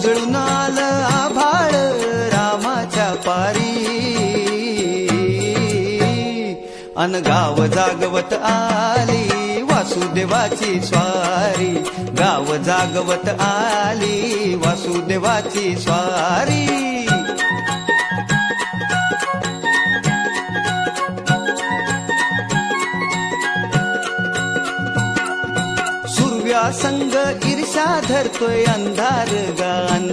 उजळून आलं आभाळ रामाच्या पारी, अन गाव जागवत आली वासुदेवाची स्वारी, गाव जागवत आली वासुदेवाची स्वारी. सुरव्या संग ईर्ष्या धरतोय अंधार गान,